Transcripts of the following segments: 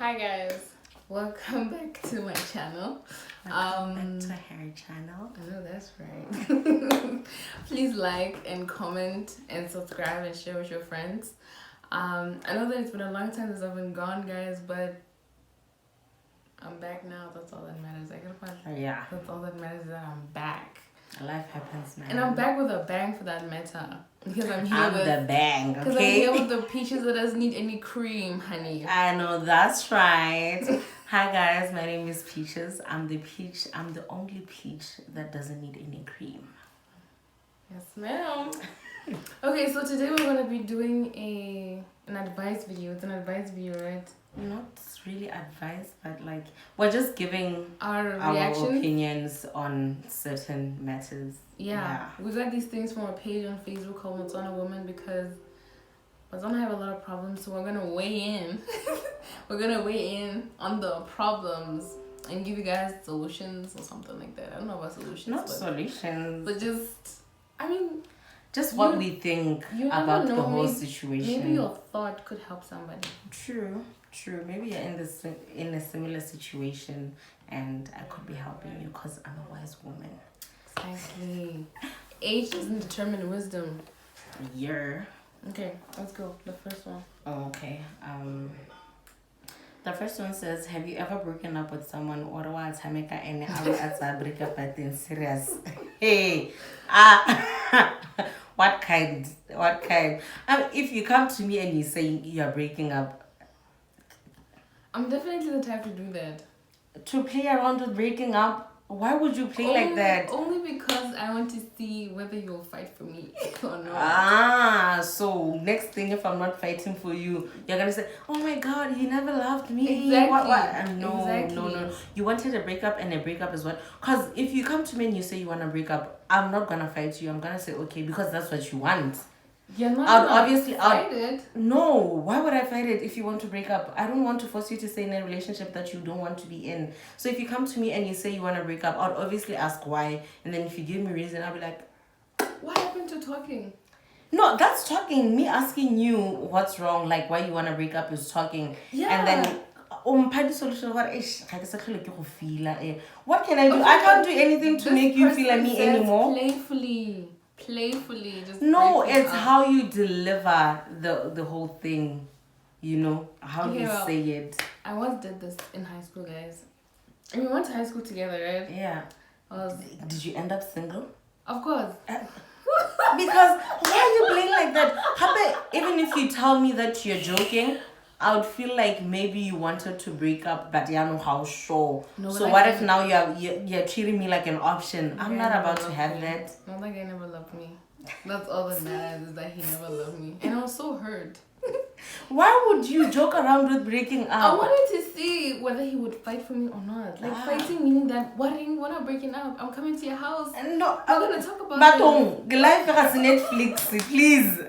Hi guys, welcome back to my channel. Welcome back to her channel. I know that's right. Please like and comment and subscribe and share with your friends. I know that it's been a long time since I've been gone, guys, but I'm back now. That's all that matters. Yeah. That's all that matters, is that I'm back. Life happens, man. And I'm back with a bang for that matter. Because I'm here I'm with the bang, Because I'm okay? here with the peaches that doesn't need any cream, honey. I know, that's right. Hi guys, my name is Peaches. I'm the peach. I'm the only peach that doesn't need any cream. Yes, ma'am. Okay, so today we're gonna be doing an advice video. It's an advice video, right? Not really advice, but like we're just giving Our our reaction. opinions on certain matters. Yeah, we got these things from a page on Facebook called Motswana Woman because Motswana have a lot of problems, so we're gonna weigh in. We're gonna weigh in on the problems and give you guys solutions or something like that. I don't know about solutions. Not solutions. But just, I mean, just what we think about the whole situation. Maybe your thought could help somebody. True. Maybe you're in a similar situation and I could be helping you because I'm a wise woman. Exactly. Age doesn't determine wisdom. Yeah. Okay, let's go. The first one. Oh, okay. The first one says, have you ever broken up with someone or Tameka and I break up at in serious? Hey. What kind? If you come to me and you say you're breaking up, I'm definitely the type to do that. To play around with breaking up? Why would you play like that? Only because I want to see whether you'll fight for me or not. So next thing, if I'm not fighting for you, you're gonna say, "Oh my God, you never loved me." Exactly. What? No. You wanted a breakup, and a breakup is what? Because if you come to me and you say you want to break up, I'm not gonna fight you. I'm gonna say okay because that's what you want. You're not fight it. No, why would I fight it if you want to break up? I don't want to force you to stay in a relationship that you don't want to be in. So if you come to me and you say you want to break up, I'd obviously ask why. And then if you give me reason, I'll be like, what happened to talking? No, that's talking. Me asking you what's wrong, like why you want to break up is talking. Yeah. And then solution what can I do? I can't do anything to make you feel me anymore. Playfully just it's how you deliver the whole thing, how you say it. I once did this in high school, guys. And we went to high school together, right? Yeah. Did you end up single? Of course. Because why are you playing like that? Even if you tell me that you're joking, I would feel like maybe you wanted to break up, but you don't know how sure. No, so what if now you're treating me like an option? I'm not about to have that. Not like I never loved me. That's all that matters, is that he never loved me. And I was so hurt. Why would you joke around with breaking up? I wanted to see whether he would fight for me or not. Like fighting meaning that we're not breaking up. I'm coming to your house. No, we're gonna talk about it. Life has Netflix, please.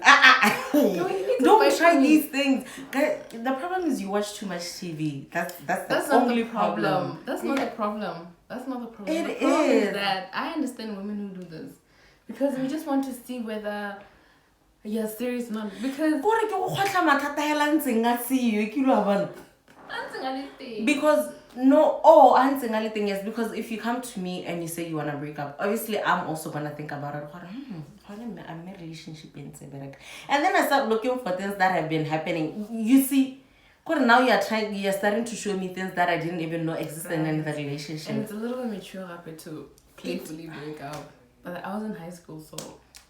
Don't try these things. The problem is you watch too much TV. That's the only problem. That's not the problem. That's not the problem. It the problem is that I understand women who do this because we just want to see whether you're serious or not. Because yes, because if you come to me and you say you want to break up, obviously I'm also gonna think about it. I'm in a relationship and then I start looking for things that have been happening. You see, now you're starting to show me things that I didn't even know existed in the relationship. And it's a little immature to playfully break up. But I was in high school, so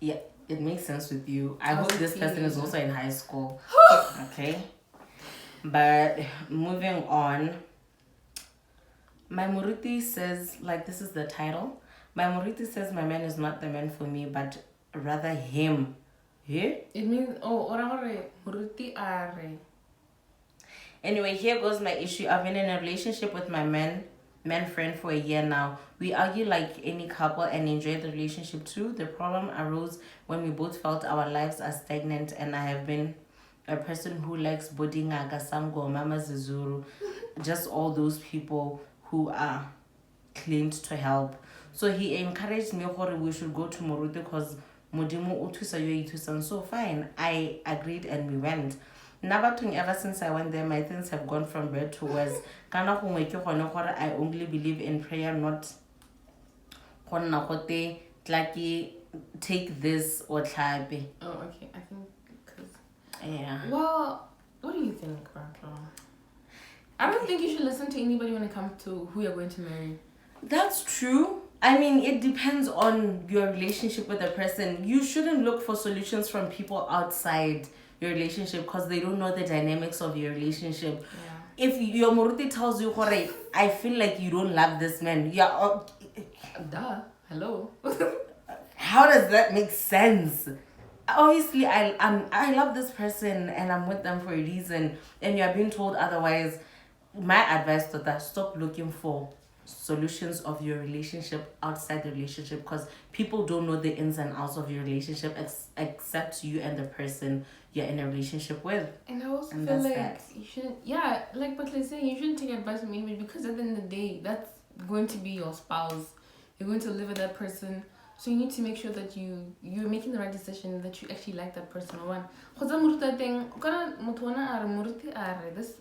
yeah, it makes sense with you. I hope this person is also in high school. Okay. But moving on, my Muruti says, like, this is the title. My Muruti says my man is not the man for me, but rather him. Yeah? It means, Muruti are. Anyway, here goes my issue. I've been in a relationship with my man friend for a year now. We argue like any couple and enjoy the relationship too. The problem arose when we both felt our lives are stagnant, and I have been a person who likes Bodingaga, Samgo, Mama Zizuru, just all those people who are claimed to help. So he encouraged me we should go to Moruti because Modimo Utusa Yoitusan. So fine, I agreed and we went. Nabatung, ever since I went there, my things have gone from bad to worse. Kana gongwe ke gone gore I only believe in prayer, not gonna gote tlaki take this or tlhape. Oh, okay. I think because. Yeah. Well, what do you think, Barbara? I don't think you should listen to anybody when it comes to who you're going to marry. That's true. I mean, it depends on your relationship with the person. You shouldn't look for solutions from people outside your relationship because they don't know the dynamics of your relationship. Yeah. If your moruti tells you, "Hore, I feel like you don't love this man," yeah, duh. Hello. how does that make sense? Obviously, I love this person and I'm with them for a reason, and you're being told otherwise. My advice to that: stop looking for solutions of your relationship outside the relationship because people don't know the ins and outs of your relationship except you and the person you're in a relationship with. And I also feel like you shouldn't, yeah, like but let's say you shouldn't take advice from anybody because at the end of the day, that's going to be your spouse. You're going to live with that person. So you need to make sure that you're making the right decision, that you actually like that person. One, this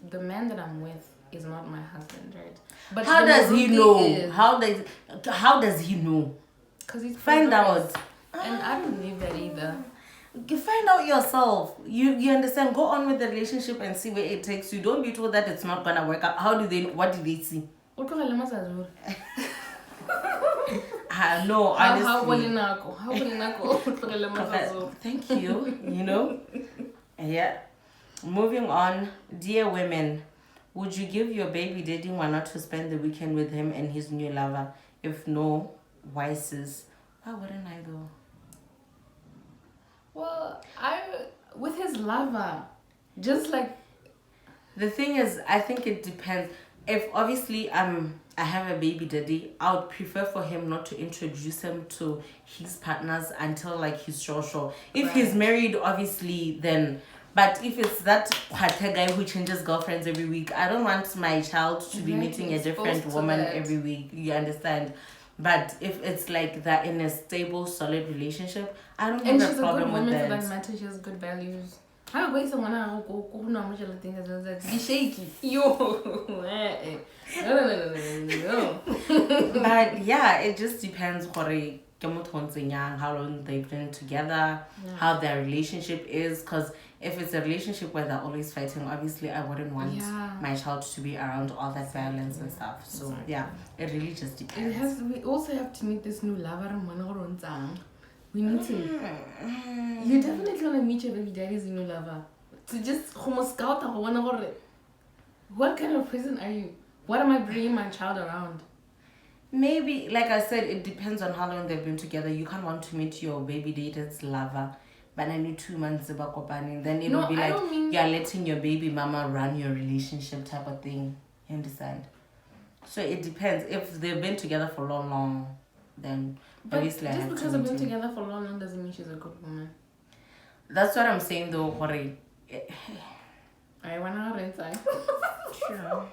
the man that I'm with is not my husband, right? But how does he know? How does he know? Because he's find out. And I don't believe that either. You find out yourself. You understand? Go on with the relationship and see where it takes you. Don't be told that it's not gonna work out. How do they? What do they see? No, honestly. Thank you. You know? Yeah. Moving on. Dear women, would you give your baby daddy not to spend the weekend with him and his new lover? If no, why sis? Why wouldn't I though? Well, with his lover, just like... The thing is, I think it depends. If obviously I have a baby daddy, I would prefer for him not to introduce him to his partners until like he's sure. If he's married, obviously then. But if it's that guy who changes girlfriends every week, I don't want my child to be meeting a different woman every week. You understand? But if it's like that in a stable, solid relationship, I don't have a problem with that. And she's a good woman for that matter. She has good values. How about someone be shaky? Yo, no. But yeah, it just depends how long they've been together, how their relationship is. Because if it's a relationship where they're always fighting, obviously I wouldn't want my child to be around all that violence and stuff. So yeah, it really just depends. We also have to meet this new lover. We need to. You're definitely gonna meet your baby daddy's new lover. To just scout what kind of person are you? What am I bringing my child around? Maybe, like I said, it depends on how long they've been together. You can't want to meet your baby daddy's lover, but I need 2 months about kopani. Then it will be like you're letting your baby mama run your relationship type of thing. You understand? So it depends. If they've been together for long, then obviously I have to meet because they've been together for long doesn't mean she's a good woman. That's what I'm saying though, Hori. I wanna rent time. Sure.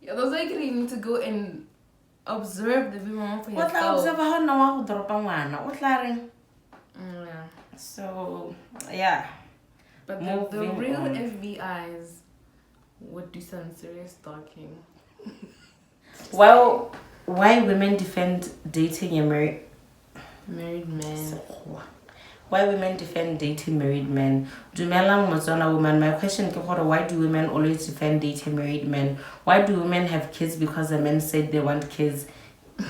Yeah, those like you need to go and observe the baby mama for yourself. What observe how no drop a yeah. So yeah. But the real FBIs would do some serious stalking. Well, why women defend dating a married men? Why women defend dating married men? Dumelang Motswana woman, my question is why do women always defend dating married men? Why do women have kids because the men said they want kids?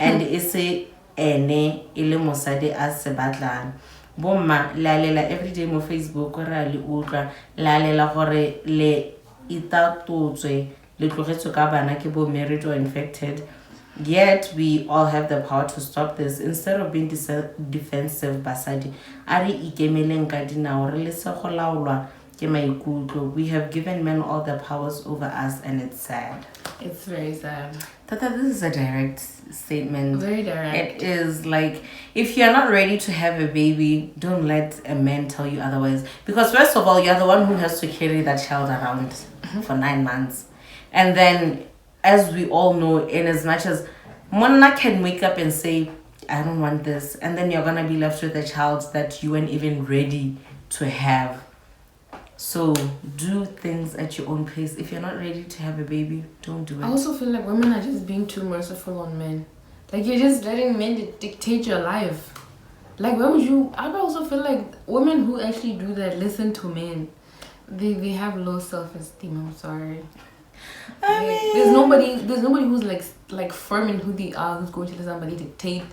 And ese ene ile mosadi as sebatlan. Bomma lalela every day mo Facebook ra le utla lalela gore le itatotswe le tlogetswe ka bana ke bo married or infected. Yet we all have the power to stop this. Instead of being defensive, basadi ari ikemeleng ka dinao re le se go laolwa ke maikutlo. We have given men all the powers over us, and it's sad. It's very sad. Tata, this is a direct statement. Very direct. It is like, if you're not ready to have a baby, don't let a man tell you otherwise. Because first of all, you're the one who has to carry that child around for 9 months. And then, as we all know, in as much as Mona can wake up and say, I don't want this, and then you're going to be left with a child that you weren't even ready to have. So do things at your own pace. If you're not ready to have a baby, don't do it. I also feel like women are just being too merciful on men. Like you're just letting men dictate your life. Like why would you? I also feel like women who actually do that listen to men. They have low self-esteem. I'm sorry. There's nobody who's like firm in who they are, who's going to let somebody dictate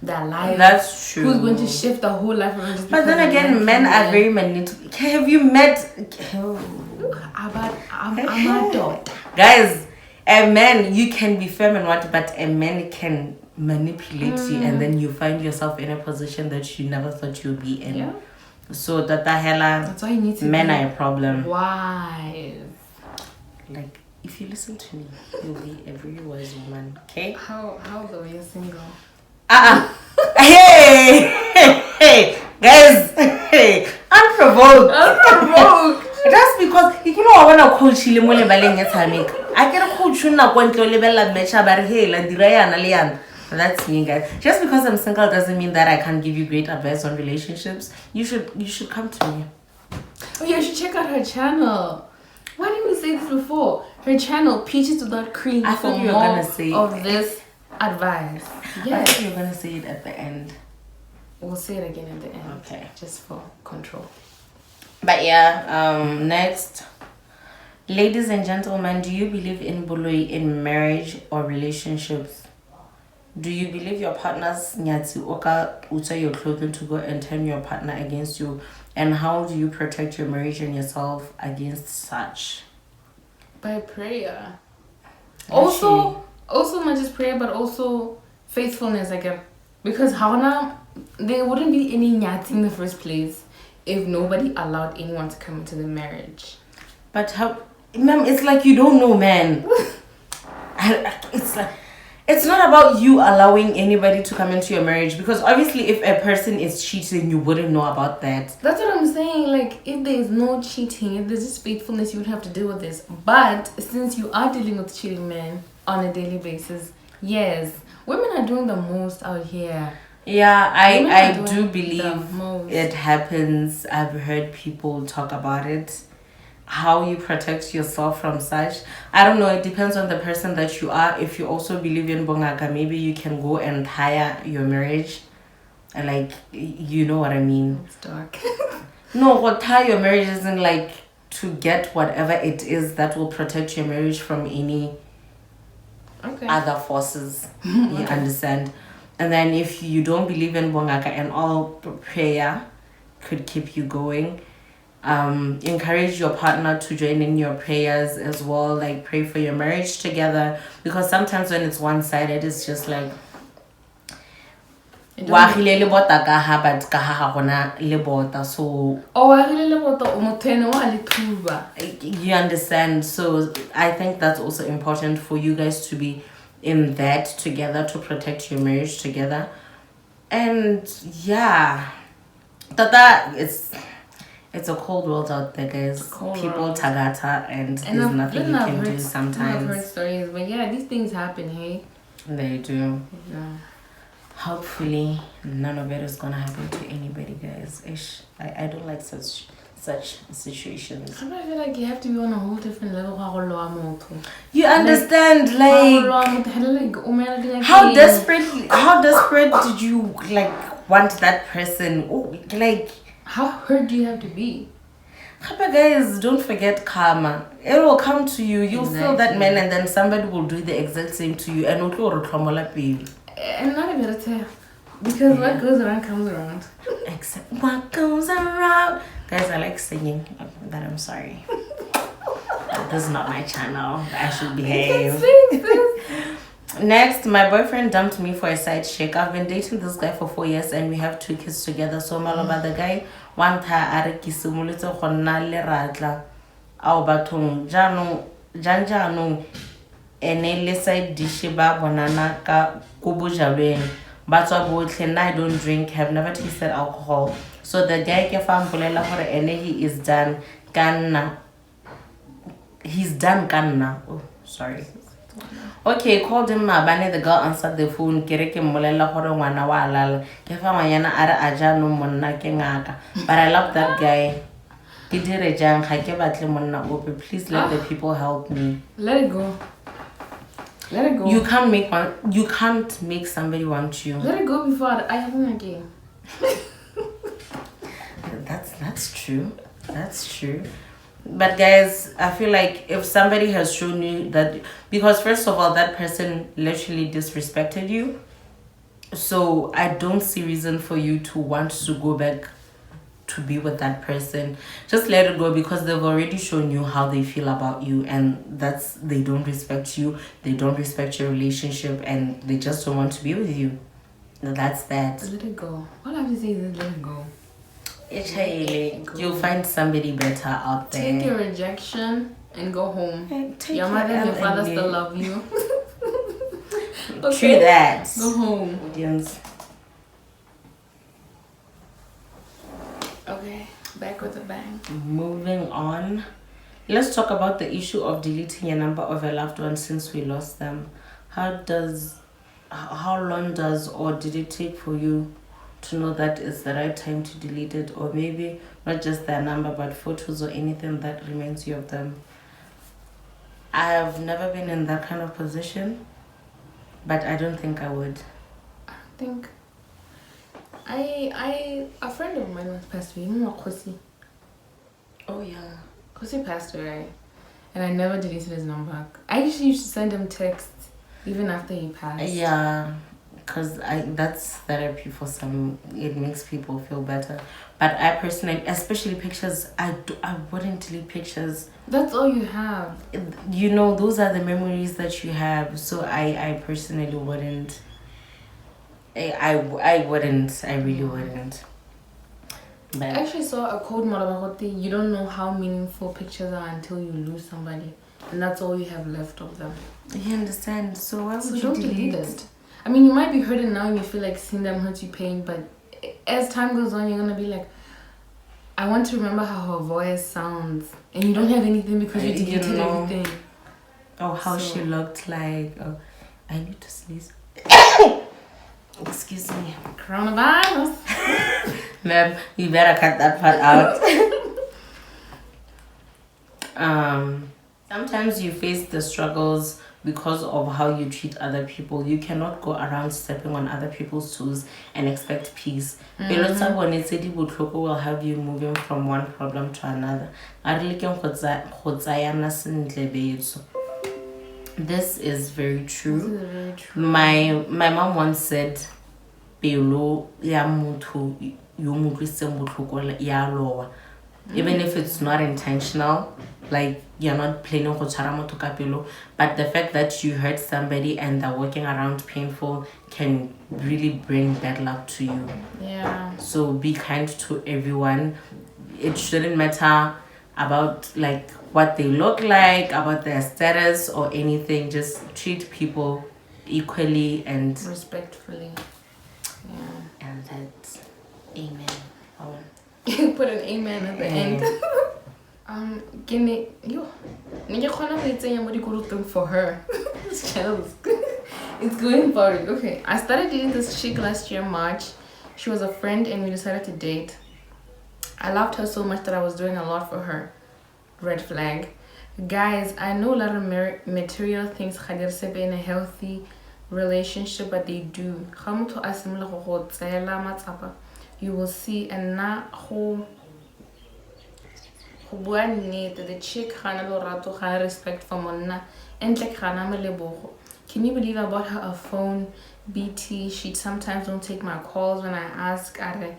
their life. That's true. Who's going to shift the whole life around just but then again, men are very manipulative. Have you met? I'm a daughter. Guys, a man, you can be firm and what, but a man can manipulate you, and then you find yourself in a position that you never thought you'd be in. Yeah. So that's why you need to men be are a problem. wise. Like, if you listen to me, you'll be a very wise woman. Okay? How though you're single? Hey, guys, unprovoked. Just because you know I wanna coach you mo lebaleng ya tshameka. I can coach you na kwa ntlo lebella match ba re hey la dira yana le yana. That's me, guys. Just because I'm single doesn't mean that I can't give you great advice on relationships. You should come to me. Oh yeah, you should check out her channel. Why didn't we say this before? Her channel, Peaches Without Cream. I thought you were gonna say of this advice. Yeah. I thought you were gonna say it at the end. We'll say it again at the end. Okay. Just for control. But yeah, next. Ladies and gentlemen, do you believe in bullying in marriage or relationships? Do you believe your partner's nyatsi oka uta your clothing to go and turn your partner against you? And how do you protect your marriage and yourself against such? By prayer. Also not just prayer, but also faithfulness, because Hawana, there wouldn't be any nyatsi in the first place if nobody allowed anyone to come into the marriage. But how, ma'am, it's like you don't know, man. It's not about you allowing anybody to come into your marriage, because obviously if a person is cheating, you wouldn't know about that. That's what I'm saying. Like, if there's no cheating, if there's just faithfulness, you would have to deal with this. But since you are dealing with cheating men on a daily basis, yes, women are doing the most out here. Yeah, I do believe it happens. I've heard people talk about it. How you protect yourself from such, I don't know, it depends on the person that you are. If you also believe in bongaka, maybe you can go and hire your marriage, like, you know what I mean. It's dark. No, what tie your marriage isn't like to get whatever it is that will protect your marriage from any other forces. You understand? And then if you don't believe in bongaka and all, prayer could keep you going. Encourage your partner to join in your prayers as well, like pray for your marriage together, because sometimes when it's one-sided, it's just like so you understand. So I think that's also important for you guys to be in that together, to protect your marriage together. And yeah, that it's a cold world out there, guys. People tagata, and there's nothing you can do sometimes. I've heard stories, but yeah, these things happen, hey? They do. Yeah. Hopefully, none of it is gonna happen to anybody, guys. I don't like such situations. I feel like you have to be on a whole different level. You understand, like how desperate did you like want that person? Oh, like. How hurt do you have to be? But guys, don't forget karma. It will come to you. You'll feel that man, and then somebody will do the exact same to you. And And not a better, because what goes around comes around. Except what goes around. Guys, I like singing. That I'm sorry. This is not my channel. I should behave. Next, my boyfriend dumped me for a side chick. I've been dating this guy for 4 years and we have 2 kids together. So maloba the guy one time are ke simoletse go nna le ratla ao bathong janong ene le side dish ba bonana ka go bojalweng ba tswa botlhe. And I don't drink, have never tasted alcohol. So the guy ke fa mpolela gore ene he is done kana. He's done kana. Oh, sorry. Okay, called him Mabane. The girl answered the phone. Kereke molela gore ngwana wa lala. Ke fa ngwana are aja no monna ke ngaka. But I love that guy. Please let the people help me. Let it go. Let it go. You can't make somebody want you. Let it go before I have an again. That's true. That's true. But guys, I feel like if somebody has shown you that, because first of all, that person literally disrespected you, so I don't see reason for you to want to go back to be with that person. Just let it go, because they've already shown you how they feel about you, and they don't respect you, they don't respect your relationship, and they just don't want to be with you. That's that. Let it go. All I have to say is let it go. You'll find somebody better out there. Take your rejection and go home. Take your mother and your father still love you. Okay. True that. Go home. Audience. Okay, back with a bang. Moving on. Let's talk about the issue of deleting a number of your loved ones since we lost them. How long does or did it take for you to know that it's the right time to delete it, or maybe not just their number but photos or anything that reminds you of them? I have never been in that kind of position, but I don't think I would. I think a friend of mine was passed away. You know Kosi? Oh yeah. Kosi passed away, and I never deleted his number. I usually used to send him texts even after he passed. Yeah, because that's therapy for some. It makes people feel better. But I personally, especially pictures, I wouldn't delete pictures. That's all you have. You know, those are the memories that you have. So I personally wouldn't. I wouldn't. I really wouldn't. But I actually saw a quote, Marabahote, you don't know how meaningful pictures are until you lose somebody. And that's all you have left of them. You understand? So why would you don't delete it? I mean, you might be hurting now and you feel like seeing them hurts you pain, but as time goes on, you're going to be like, I want to remember how her voice sounds. And you don't have anything because you deleted everything. Oh, how she looked like. Oh, I need to sneeze. Excuse me. Coronavirus. Ma'am, you better cut that part out. Sometimes you face the struggles because of how you treat other people. You cannot go around stepping on other people's toes and expect peace. Mm-hmm. Will have you moving from one problem to another. This is very true. My mom once said, "Pelo ya motho yo motliseng botlhoko ya lowa." Even if it's not intentional, like you're not planning to tshwara motho ka pelo, but the fact that you hurt somebody and they're walking around painful can really bring bad luck to you. Yeah. So be kind to everyone. It shouldn't matter about like what they look like, about their status or anything. Just treat people equally and respectfully. Yeah. And that's amen. Put an amen at the end. For her. This channel it's going for it. Okay, I started dating this chick last year March. She was a friend and we decided to date. I loved her so much that I was doing a lot for her. Red flag. Guys, I know a lot of material things in a healthy relationship, but they do. You will see, and now the chick had respect for Mona and like can you believe I bought her a phone BT? She sometimes don't take my calls when I ask. Guys,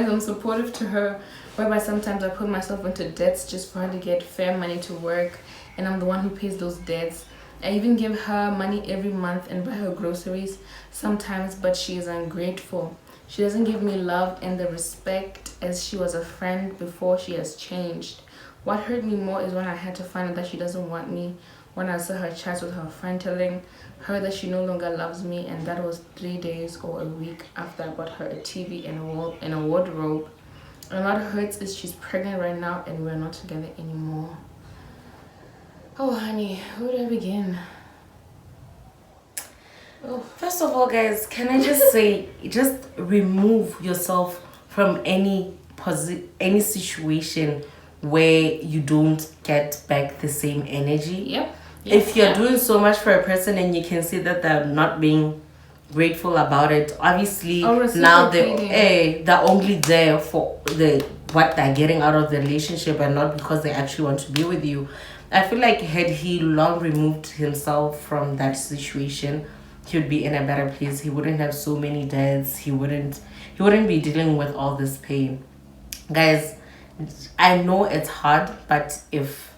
I'm supportive to her, whereby sometimes I put myself into debts just for her to get fair money to work, and I'm the one who pays those debts. I even give her money every month and buy her groceries sometimes, but she is ungrateful. She doesn't give me love and the respect as she was a friend before she has changed. What hurt me more is when I had to find out that she doesn't want me, when I saw her chats with her friend telling her that she no longer loves me, and that was 3 days or a week after I bought her a TV and a wardrobe. And what hurts is she's pregnant right now and we're not together anymore. Oh honey, where do I begin? Oh. First of all, guys, can I just say, just remove yourself from any any situation where you don't get back the same energy. Yep. If you're doing so much for a person and you can see that they're not being grateful about it, obviously now they're only there for what they're getting out of the relationship and not because they actually want to be with you. I feel like had he long removed himself from that situation, he would be in a better place. He wouldn't have so many debts. He wouldn't be dealing with all this pain. Guys, I know it's hard, but if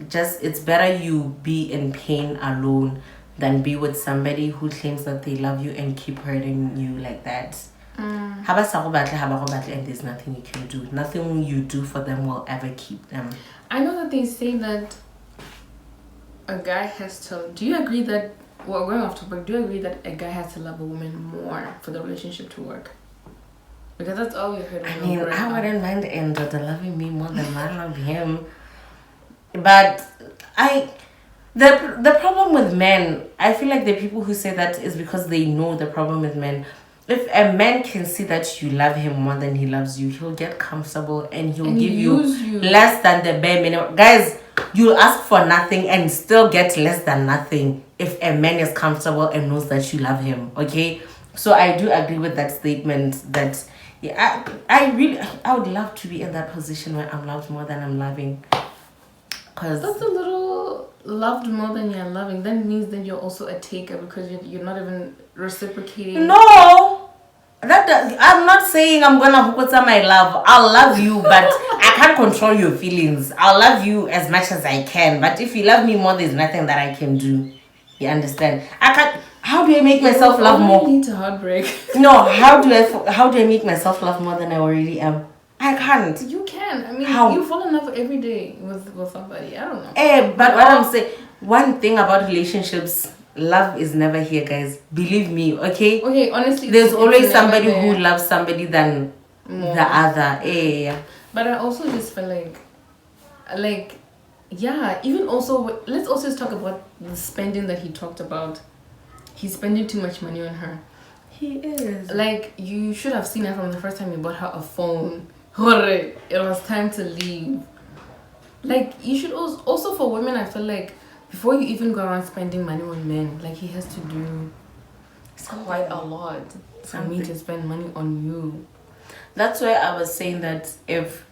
just it's better you be in pain alone than be with somebody who claims that they love you and keep hurting you like that. And there's nothing you can do. Nothing you do for them will ever keep them. I know that they say that a guy has to. Do you agree that? Well, going off topic. Do you agree that a guy has to love a woman more for the relationship to work? Because that's all we heard. I mean, I wouldn't mind Endo loving me more than I love him. But the problem with men, I feel like the people who say that is because they know the problem with men. If a man can see that you love him more than he loves you, he'll get comfortable and he'll give you less than the bare minimum. Guys, you'll ask for nothing and still get less than nothing if a man is comfortable and knows that you love him. Okay? So I do agree with that statement that I would love to be in that position where I'm loved more than I'm loving. Cause that's a little loved more than you're loving. That means that you're also a taker because you're not even reciprocating. No, I'm not saying I'm gonna hook my love. I'll love you, but I can't control your feelings. I'll love you as much as I can, but if you love me more, there's nothing that I can do. You understand? I can't. How do I make myself love more? Need to heartbreak. No, how do I make myself love more than I already am? I can't. You can. I mean, how? You fall in love every day with somebody. I don't know. But what I'm saying, one thing about relationships, love is never here, guys. Believe me, okay? Okay, honestly, there's always somebody who loves somebody than the other. But I also just feel like, yeah. Even also, let's also talk about the spending that he talked about. He's spending too much money on her. He is. Like, you should have seen her from the first time you bought her a phone. It was time to leave. Like, you should also for women, I feel like before you even go around spending money on men, like, he has to do quite a lot for me to spend money on you. That's why I was saying that if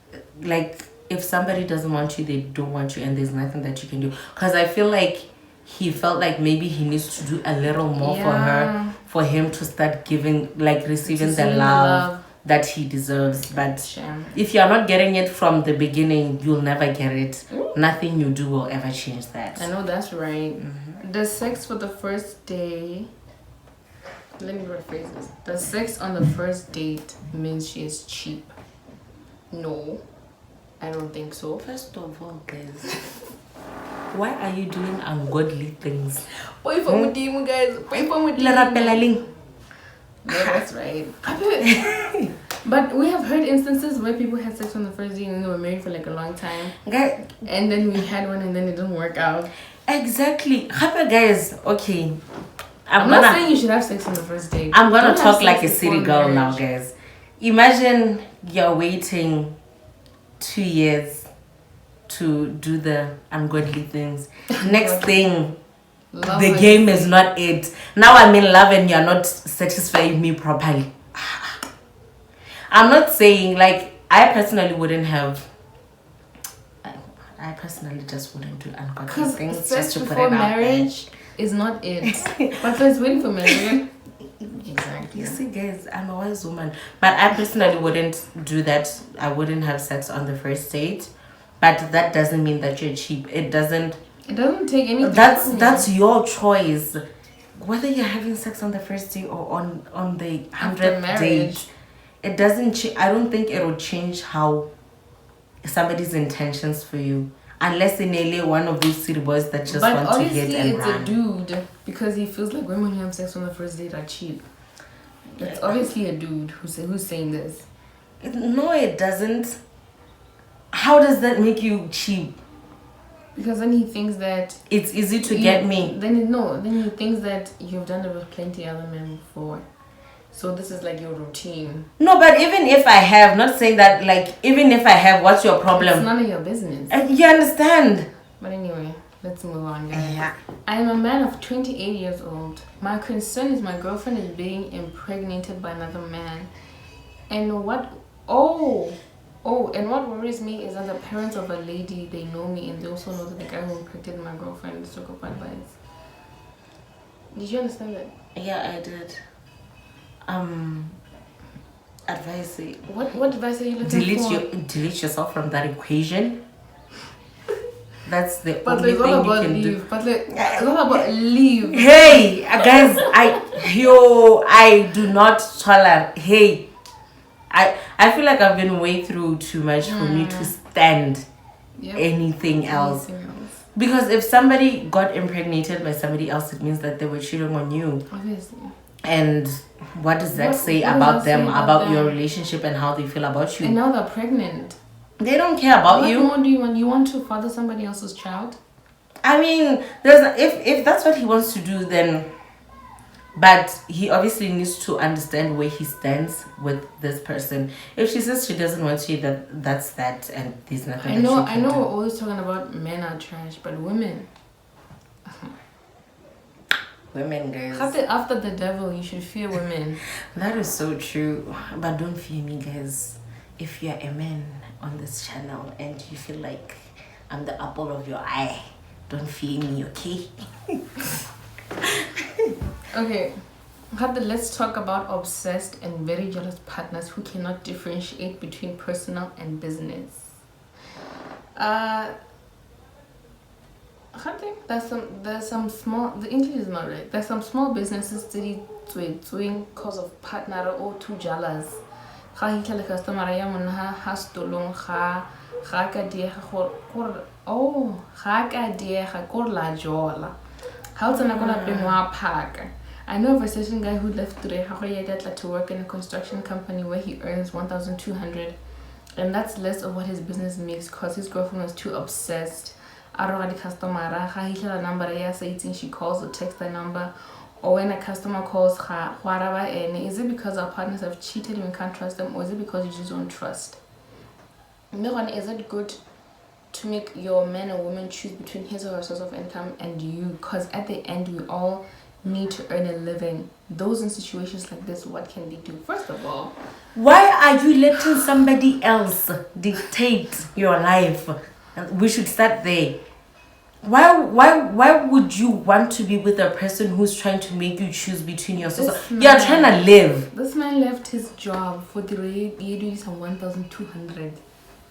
somebody doesn't want you, they don't want you, and there's nothing that you can do. Because I feel like he felt like maybe he needs to do a little more for her, for him to start receiving the love that he deserves. But if you're not getting it from the beginning, you'll never get it. Nothing you do will ever change that. I know that's right. Mm-hmm. The sex for the first day, let me rephrase this. The sex on the first date means she is cheap. No, I don't think so. First of all, guys, why are you doing ungodly things? Pray for Mudimu, guys. Pray for Mudimu. Yeah, that's right. But we have heard instances where people had sex on the first date and they were married for like a long time. And then we had one and then it didn't work out. Exactly. Guys, okay. I'm not saying you should have sex on the first date. I'm gonna talk like a city girl now, guys. Imagine you're waiting 2 years to do the ungodly things. Next thing, the game is not it. Now I'm in love and you're not satisfying me properly. I'm not saying, I personally wouldn't have. I personally just wouldn't do ungodly things just to put it out marriage is not it. But first, waiting for marriage. Exactly. You see, guys, I'm a wise woman, but I personally wouldn't do that. I wouldn't have sex on the first date, but that doesn't mean that you're cheap. It doesn't take anything. That's your choice. Whether you're having sex on the first date or on the 100th date, it doesn't. I don't think it will change how somebody's intentions for you. Unless they're nearly one of those city boys that just want to hit and run. But obviously it's a dude because he feels like women who have sex on the first date are cheap. It's obviously a dude who's saying this. No, it doesn't. How does that make you cheap? Because then he thinks that it's easy to get me. Then he thinks that you've done it with plenty other men before. So this is like your routine. No, but even if I have, not saying that, like, even if I have, what's your problem? It's none of your business. You understand? But anyway, let's move on, guys. Yeah. I am a man of 28 years old. My concern is my girlfriend is being impregnated by another man. And what what worries me is that the parents of a lady, they know me and they also know that the guy who impregnated my girlfriend is psychopath bias. Did you understand that? Yeah, I did. Advice. What advice are you looking for? Delete yourself from that equation. That's the But only it's thing all you about can leave. do. But it's all about leave. Hey, guys, I do not tolerate. Hey, I feel like I've been way through too much for me to stand anything else. Because if somebody got impregnated by somebody else, it means that they were cheating on you. Obviously. And what does that say about them, about your relationship and how they feel about you? And now they're pregnant. They don't care about you. What more do you want? You want to father somebody else's child? I mean, if that's what he wants to do, then... But he obviously needs to understand where he stands with this person. If she says she doesn't want you, that's that, and there's nothing I know do. we're always talking about men are trash, but women... Women, guys. After the devil, you should fear women. That is so true. But don't fear me, guys. If you're a man on this channel and you feel like I'm the apple of your eye, don't fear me, okay? Okay. Let's talk about obsessed and very jealous partners who cannot differentiate between personal and business. I think there's some small, the English is not right. There's some small businesses that doing cause of partner or too jealous. Ga hitla le customer ya monna ha stolong ga ka diega ga ka diega kor la jola. How to not gonna be more park. I know of a certain guy who left today to work in a construction company where he earns 1,200, and that's less of what his business makes because his girlfriend was too obsessed. I don't know the customer. The number she calls or text the number, or when a customer calls is it because our partners have cheated and we can't trust them, or is it because you just don't trust? Is it good to make your man or woman choose between his or her source of income and you? Because at the end we all need to earn a living. Those in situations like this, what can they do? First of all, why are you letting somebody else dictate your life? We should start there. Why would you want to be with a person who's trying to make you choose between your sources? You're trying to live. This man left his job for the rate of 1,200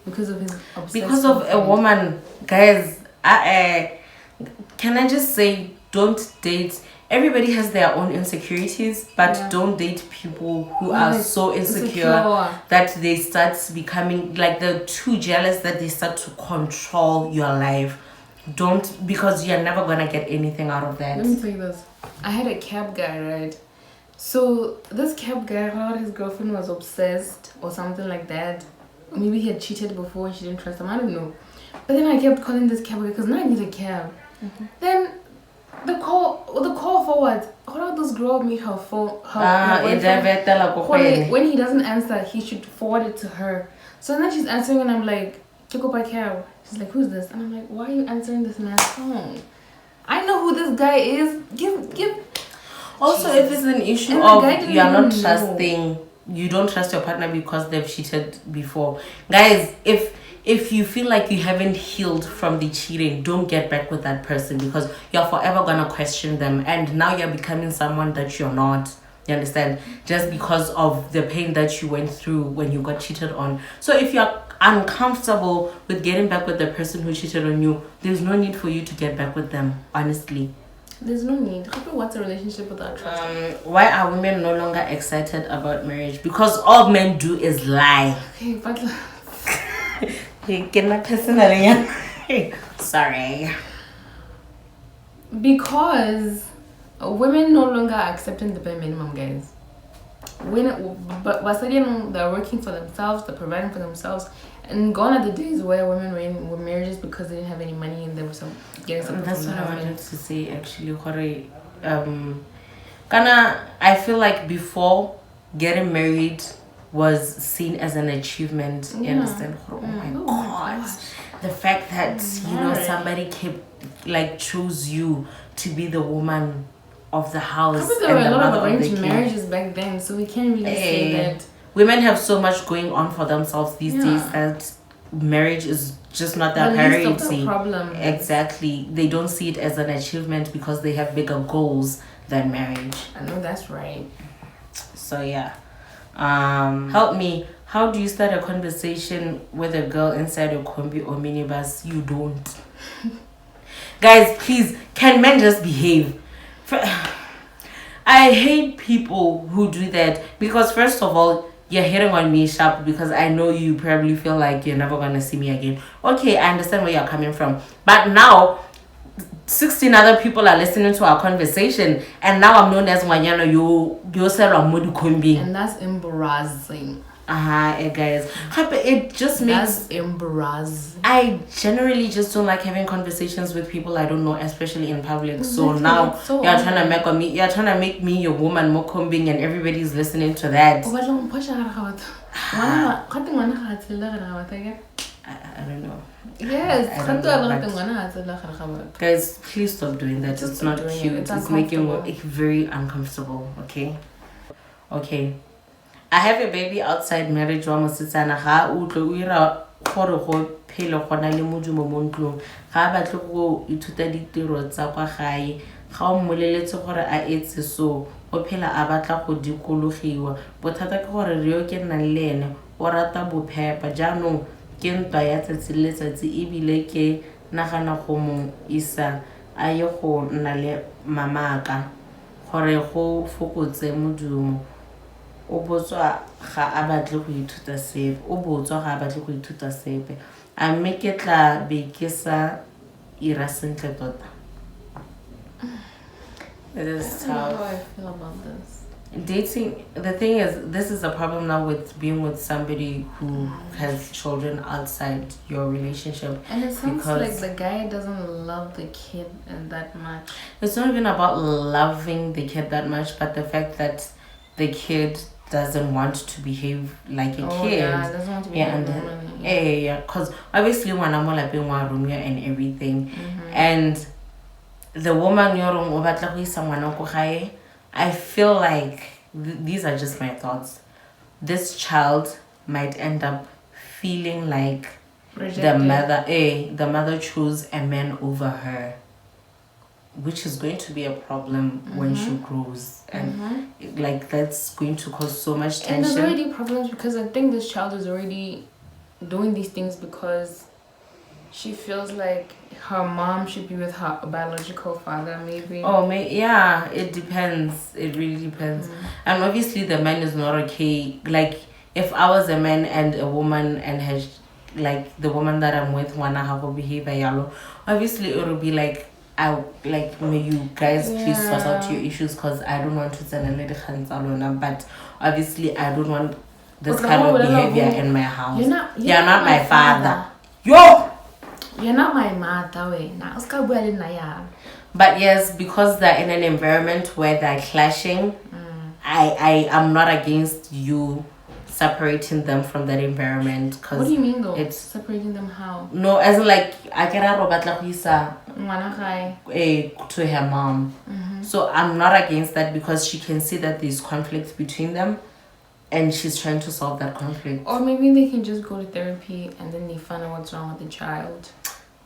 because of his obsession. Because of a woman, guys. Can I just say, don't date. Everybody has their own insecurities, but don't date people who are so insecure that they start becoming like they're too jealous that they start to control your life. Don't, because you're never gonna get anything out of that. Let me tell you this. I had a cab guy, right? So this cab guy, his girlfriend was obsessed or something like that. Maybe he had cheated before, she didn't trust him, I don't know. But then I kept calling this cab guy because now I need a cab. Then the call forward. How did this girl make her phone? When he doesn't answer, he should forward it to her. So then she's answering and I'm like, check up my cab. She's like, who's this? And I'm like, why are you answering this man's phone? I know who this guy is. Give. Also, if it's an issue of you're not trusting, you don't trust your partner because they've cheated before. Guys, if you feel like you haven't healed from the cheating, don't get back with that person because you're forever gonna question them, and now you're becoming someone that you're not. You understand? Just because of the pain that you went through when you got cheated on. So if you're uncomfortable with getting back with the person who cheated on you, there's no need for you to get back with them, honestly. There's no need. What's a relationship without trust? Why are women no longer excited about marriage? Because all men do is lie. Okay, but personally. Sorry. Because women no longer are accepting the bare minimum, guys. But they're working for themselves, they're providing for themselves, and gone are the days where women were in marriages because they didn't have any money and they were getting something. That's what I wanted to say actually. I feel like before getting married was seen as an achievement. You understand? Oh my god. The fact that somebody kept chose you to be the woman of the house. Probably there were a lot of arranged marriages back then, so we can't really say that. Women have so much going on for themselves these days that marriage is just not that priority. Problem. Exactly. They don't see it as an achievement because they have bigger goals than marriage. I know that's right. So yeah. Help me. How do you start a conversation with a girl inside a combi or minibus? You don't. Guys, please, can men just behave? I hate people who do that because first of all, you're hitting on me sharp because I know you probably feel like you're never gonna see me again. Okay, I understand where you're coming from. But now 16 other people are listening to our conversation and now I'm known as Wanyano you. And that's embarrassing. Guys. It just makes... That's embarrassing. I generally just don't like having conversations with people I don't know, especially in public. So now you're trying to make me your woman more combing and everybody's listening to that. I don't know. Yes. Guys, please stop doing that. It's not cute. It's making it very uncomfortable. Okay. I have a baby outside marriage wa Motswana ga utlo o ira gore go phele gona le modumo mo ntlong ga batle go ithuta ditiro tsa kwa gae ga o mmoleletse gore a etse so o phela a batla go dikologiwa bothata ke gore reo ke nna le ene o rata bophepa jaanong ke ntwa ya tsatsi le letsatsi ebile ke nagana go mo isa a ye go nna le mamaka gore go fokotse modumo o botswa ga a batle go ithuta sepe a mme ke tla be ke sa ira sentle tota. I don't know how I feel about this. Dating, the thing is, this is a problem now with being with somebody who has children outside your relationship. And it sounds like the guy doesn't love the kid that much. It's not even about loving the kid that much, but the fact that the kid doesn't want to behave like a kid. Yeah, doesn't want to behave normally. Because obviously when I'm all Romeo and everything, and the woman I feel like these are just my thoughts. This child might end up feeling like the mother chose a man over her, which is going to be a problem when she grows, and that's going to cause so much tension. And there's already problems because I think this child is already doing these things because she feels like her mom should be with her biological father, maybe. Yeah, it depends. It really depends. And obviously the man is not okay. Like, if I was a man and a woman and has, like, the woman that I'm with wanna have a behavior yellow, obviously it will be like, may you guys please sort out your issues because I don't want to send a lady alone. But obviously I don't want this kind of behavior in my house. You're not my father. You're not my mother, But yes, because they're in an environment where they're clashing, I am not against you separating them from that environment. Cause what do you mean though? It's separating them how? No, as in like I to her mom. So I'm not against that because she can see that there's conflict between them and she's trying to solve that conflict. Or maybe they can just go to therapy and then they find out what's wrong with the child.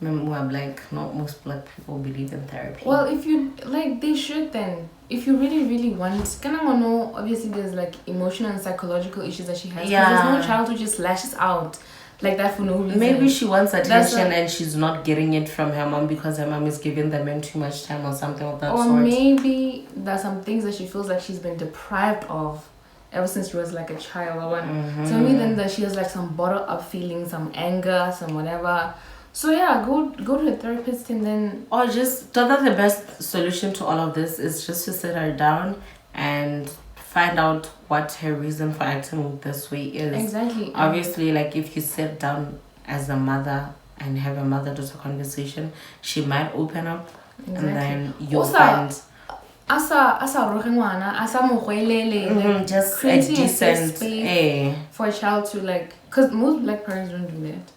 Not most black people believe in therapy. Well, if you they should then. If you really, really want, obviously there's like emotional and psychological issues that she has. Yeah. There's no child who just lashes out like that for no reason. Maybe she wants attention and she's not getting it from her mom because her mom is giving the man too much time or something of that sort. Or maybe there's some things that she feels like she's been deprived of ever since she was like a child or one. So maybe then that she has like some bottled up feelings, some anger, some whatever. So yeah, go to a therapist and then... Or just, the best solution to all of this is just to sit her down and find out what her reason for acting this way is. Exactly. Obviously, like if you sit down as a mother and have a mother-daughter conversation, she might open up and then you'll find... just a creating decent space for a child to like, because most black parents don't do that.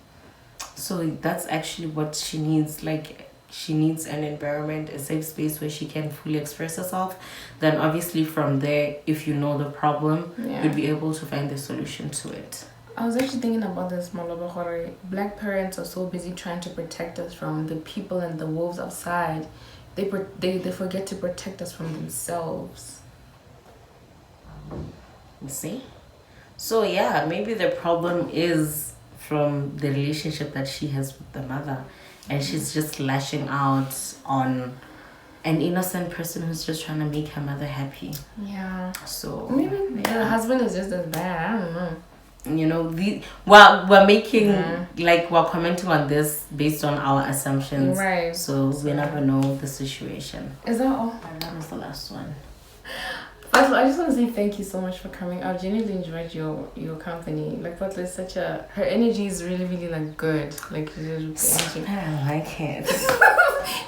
So that's actually what she needs. Like, she needs an environment, a safe space where she can fully express herself. Then obviously from there, if you know the problem, you'd be able to find the solution to it. I was actually thinking about this, Malobahore. Black parents are so busy trying to protect us from the people and the wolves outside. They forget to protect us from themselves. You see? So yeah, maybe the problem is from the relationship that she has with the mother, and she's just lashing out on an innocent person who's just trying to make her mother happy. Yeah. So maybe the husband is just as bad. I don't know. You know, we're making like we're commenting on this based on our assumptions, right? So we never know the situation. Is that all? That was the last one. First of all, I just want to say thank you so much for coming. I've genuinely enjoyed your company. Like, but there's such a, her energy is really like good. Like, I like it.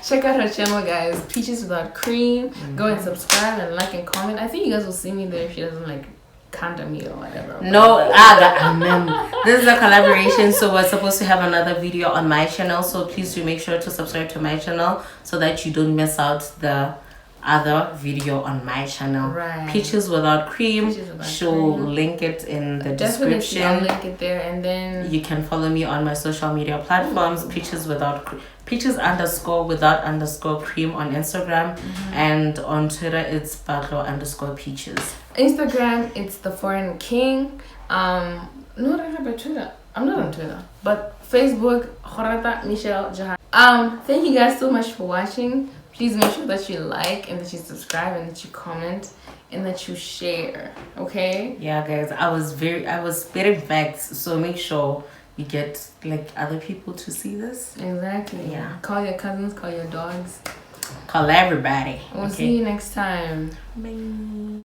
Check out her channel, guys. Peaches Without Cream. Go and subscribe and like and comment. I think you guys will see me there if she doesn't like contact me or whatever. No, this is a collaboration, so we're supposed to have another video on my channel. So please do make sure to subscribe to my channel so that you don't miss out the other video on my channel. Right. Peaches Without Cream. She'll link it in the description. I'll link it there, and then you can follow me on my social media platforms. Peaches _without _cream on Instagram, and on Twitter it's _peaches. Instagram it's the Foreign King. No, I don't have a Twitter. I'm not on Twitter, but Facebook Horata Michelle Jahan. Thank you guys so much for watching. Please make sure that you like and that you subscribe and that you comment and that you share. Okay? Yeah, guys, I was spitting facts, so make sure you get like other people to see this. Exactly. Yeah. Call your cousins, call your dogs. Call everybody. We'll see you next time. Bye.